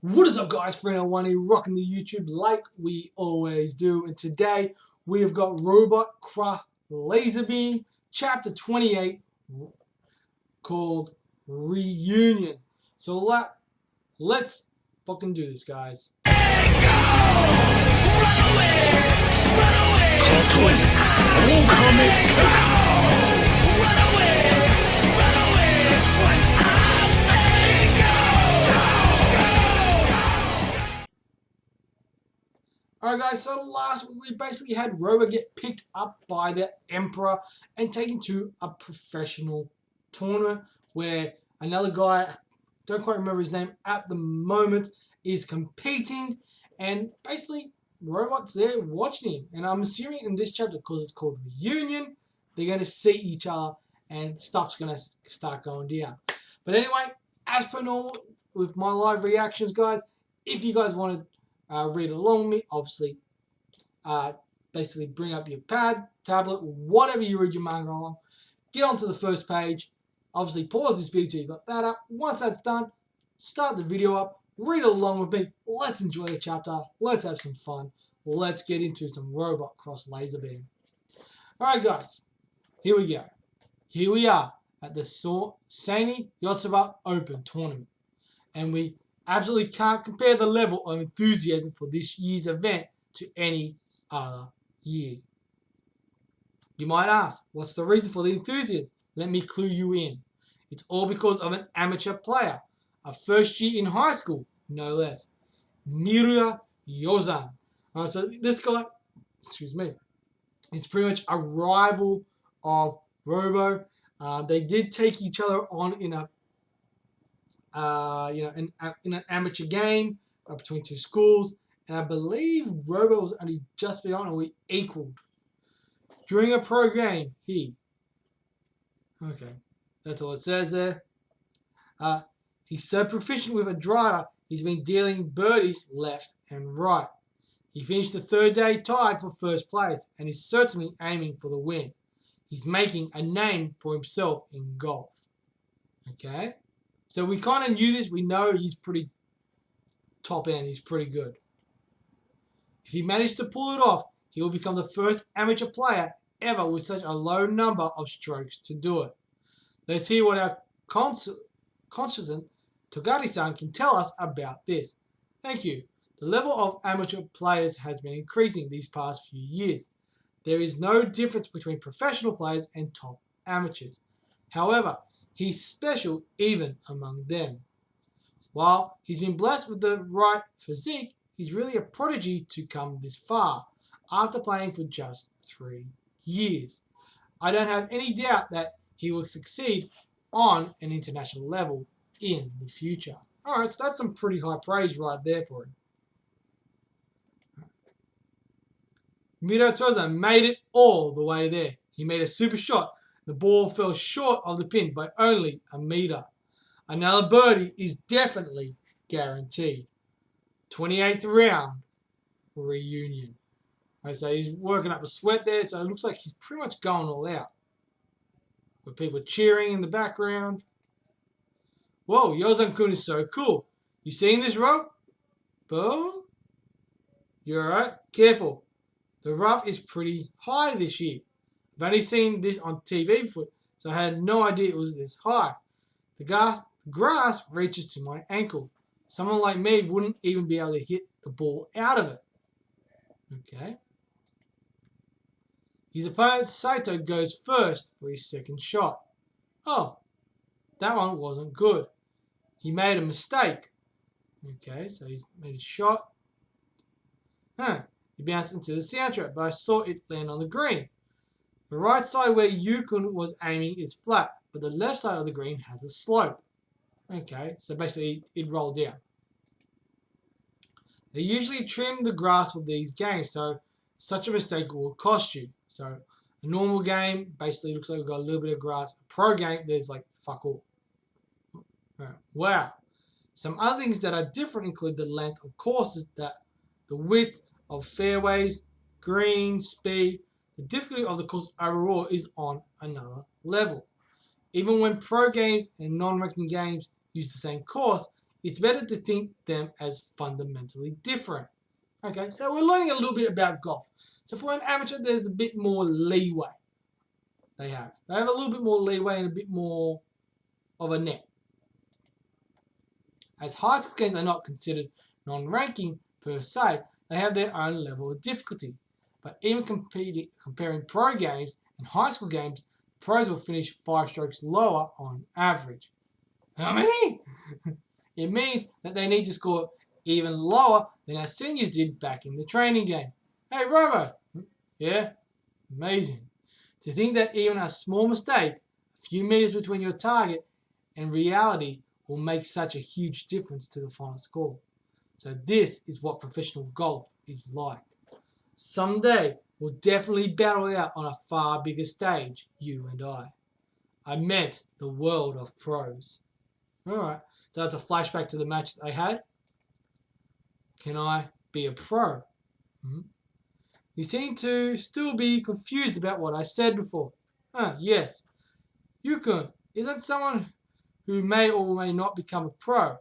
What is up, guys? Friend01 here, rocking the YouTube like we always do. And today we have got Robot Cross Laserbeam Chapter 28 called Reunion. So let's fucking do this, guys. Alright guys, so last week we basically had Robo get picked up by the Emperor and taken to a professional tournament where another guy, don't quite remember his name at the moment, is competing, and basically Robot's there watching him. And I'm assuming in this chapter, because it's called Reunion, they're going to see each other and stuff's going to start going down. But anyway, as per normal with my live reactions, guys, if you guys want to read along with me, obviously, basically bring up your pad, tablet, whatever you read your manga on, get onto the first page, obviously pause this video till you got that up. Once that's done, start the video up, read along with me, let's enjoy the chapter, let's have some fun, let's get into some Robot Cross Laserbeam. Alright guys, here we go. Here we are at the Seini Yotsuba Open Tournament, and we absolutely can't compare the level of enthusiasm for this year's event to any other year. You might ask, what's the reason for the enthusiasm? Let me clue you in. It's all because of an amateur player, a first year in high school, no less. Miura Yozan. Alright, so this guy, excuse me, is pretty much a rival of Robo. They did take each other on in a in an amateur game between two schools, and I believe Robo was only just beyond, or we equaled. During a pro game, that's all it says there. He's so proficient with a driver, he's been dealing birdies left and right. He finished the third day tied for first place, and is certainly aiming for the win. He's making a name for himself in golf. Okay? So we kind of knew this. We know he's pretty top end. He's pretty good. If he managed to pull it off, he will become the first amateur player ever with such a low number of strokes to do it. Let's hear what our consultant Togari-san can tell us about this. Thank you. The level of amateur players has been increasing these past few years. There is no difference between professional players and top amateurs. However, he's special even among them. While he's been blessed with the right physique, he's really a prodigy to come this far after playing for just 3 years. I don't have any doubt that he will succeed on an international level in the future. Alright, so that's some pretty high praise right there for him. Mirotoza made it all the way there. He made a super shot. The ball fell short of the pin by only a meter. Another birdie is definitely guaranteed. 28th round, Reunion. Right, so he's working up a sweat there, so it looks like he's pretty much going all out. With people cheering in the background. Whoa, Yozan-kun is so cool. You seen this rope? Boom. You alright? Careful. The rough is pretty high this year. I've only seen this on TV before, so I had no idea it was this high. The grass reaches to my ankle. Someone like me wouldn't even be able to hit the ball out of it. Okay. His opponent Saito goes first for his second shot. Oh, that one wasn't good. He made a mistake. Okay, so he's made a shot. He bounced into the soundtrack, but I saw it land on the green. The right side where Yukun was aiming is flat, but the left side of the green has a slope. Okay, so basically it rolled down. They usually trim the grass for these games, so such a mistake will cost you. So a normal game basically looks like we've got a little bit of grass. A pro game, there's like fuck all. Wow. Some other things that are different include the length of courses, the width of fairways, green, speed. The difficulty of the course overall is on another level. Even when pro games and non-ranking games use the same course, it's better to think them as fundamentally different. Okay, so we're learning a little bit about golf. So for an amateur, there's a bit more leeway. They have a little bit more leeway and a bit more of a net. As high school games are not considered non-ranking per se, they have their own level of difficulty. But even comparing pro games and high school games, pros will finish 5 strokes lower on average. How many? It means that they need to score even lower than our seniors did back in the training game. Hey, Robo! Yeah? Amazing. To think that even a small mistake, a few meters between your target and reality, will make such a huge difference to the final score. So this is what professional golf is like. Someday, we'll definitely battle it out on a far bigger stage, you and I. I meant the world of pros. Alright, so that's a flashback to the match that they had. Can I be a pro? You seem to still be confused about what I said before. Yes. Yukun isn't someone who may or may not become a pro.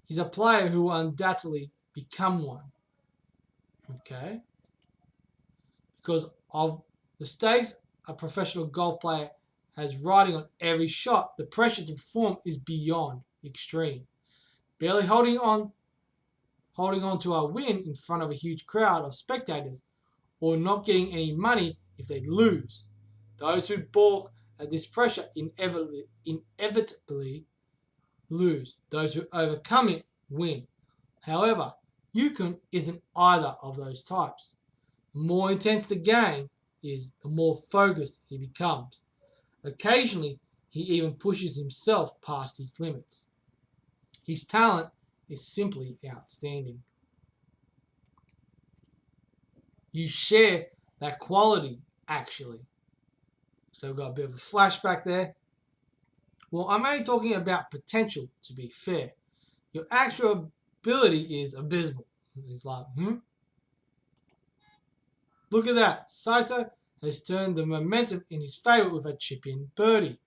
He's a player who will undoubtedly become one. Okay? Because of the stakes a professional golf player has riding on every shot, the pressure to perform is beyond extreme. Barely holding on to a win in front of a huge crowd of spectators, or not getting any money if they lose. Those who balk at this pressure inevitably lose. Those who overcome it win. However, Yukon isn't either of those types. The more intense the game is, the more focused he becomes. Occasionally, he even pushes himself past his limits. His talent is simply outstanding. You share that quality, actually. So we've got a bit of a flashback there. Well, I'm only talking about potential, to be fair. Your actual ability is abysmal. He's like, Look at that. Saito has turned the momentum in his favour with a chip-in birdie.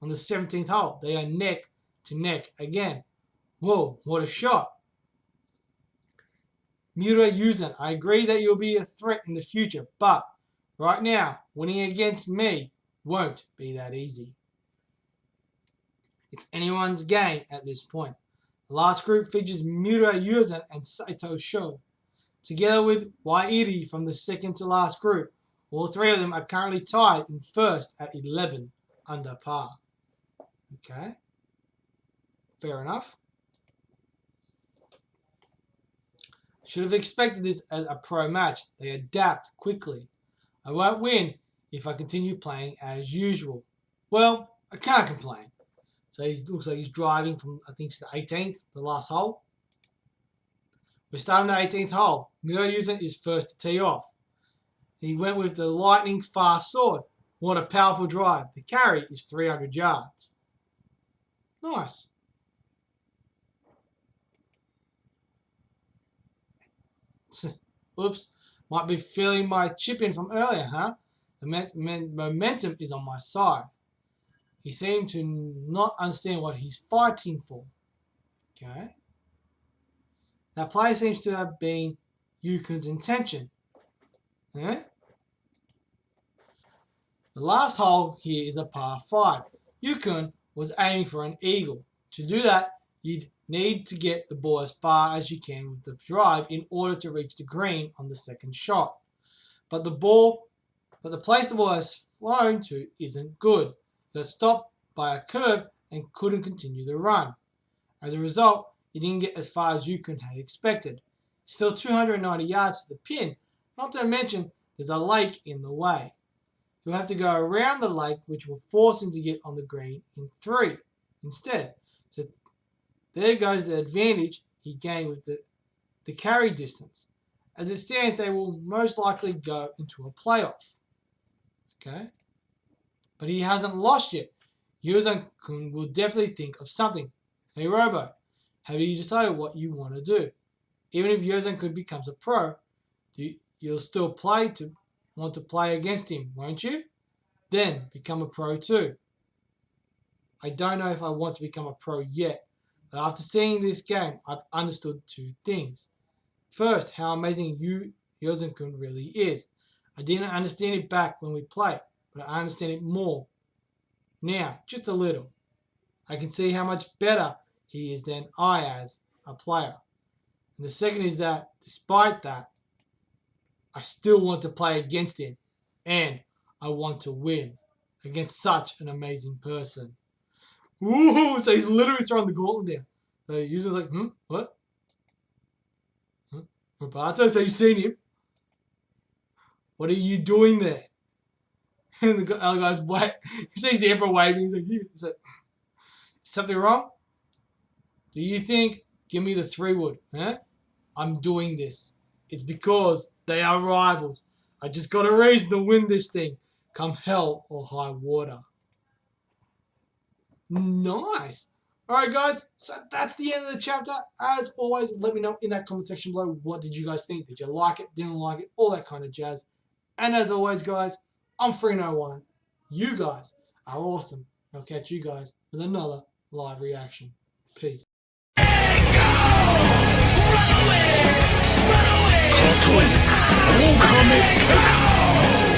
On the 17th hole, they are neck to neck again. Whoa, what a shot. Miura Yuzan, I agree that you'll be a threat in the future, but right now, winning against me won't be that easy. It's anyone's game at this point. The last group features Miura Yuzan and Saito Sho. Together with Wairi from the second to last group, all three of them are currently tied in first at 11 under par. Okay, fair enough. Should have expected this as a pro match. They adapt quickly. I won't win if I continue playing as usual. Well, I can't complain. So he looks like he's driving from, I think it's the 18th, the last hole. We're starting the 18th hole. Miura Yuzan is first to tee off. He went with the lightning fast sword. What a powerful drive. The carry is 300 yards. Nice. Oops. Might be feeling my chip in from earlier, huh? The momentum is on my side. He seemed to not understand what he's fighting for. Okay. That play seems to have been Yukun's intention. Eh? The last hole here is a par 5. Yukun was aiming for an eagle. To do that, you'd need to get the ball as far as you can with the drive in order to reach the green on the second shot. But the place the ball has flown to isn't good. So it's stopped by a curve and couldn't continue the run. As a result, he didn't get as far as Yukun had expected. Still 290 yards to the pin, not to mention there's a lake in the way. He'll have to go around the lake, which will force him to get on the green in 3 instead. So there goes the advantage he gained with the carry distance. As it stands, they will most likely go into a playoff. Okay? But he hasn't lost yet. Yuzan-kun will definitely think of something. Hey Robo, have you decided what you want to do? Even if Yuzan-kun becomes a pro, you'll still want to play against him, won't you? Then become a pro too. I don't know if I want to become a pro yet, But after seeing this game, I've understood two things. First, how amazing Yozenkun really is. I didn't understand it back when we played, but I understand it more now, just a little. I can see how much better he is than I as a player. And the second is that, despite that, I still want to play against him, and I want to win against such an amazing person. Ooh, so he's literally throwing the gauntlet down. So the user's like, what? Roberto, so you've seen him? What are you doing there? And the other guy's wait. He sees the Emperor waving. He's like, something wrong? Do you think? Give me the 3-wood, huh? I'm doing this. It's because they are rivals. I just got a reason to win this thing, come hell or high water. Nice. Alright guys, so that's the end of the chapter. As always, let me know in that comment section below, what did you guys think? Did you like it, didn't like it, all that kind of jazz. And as always guys, I'm Free01. You guys are awesome. I'll catch you guys with another live reaction. Peace. Run away! Run away!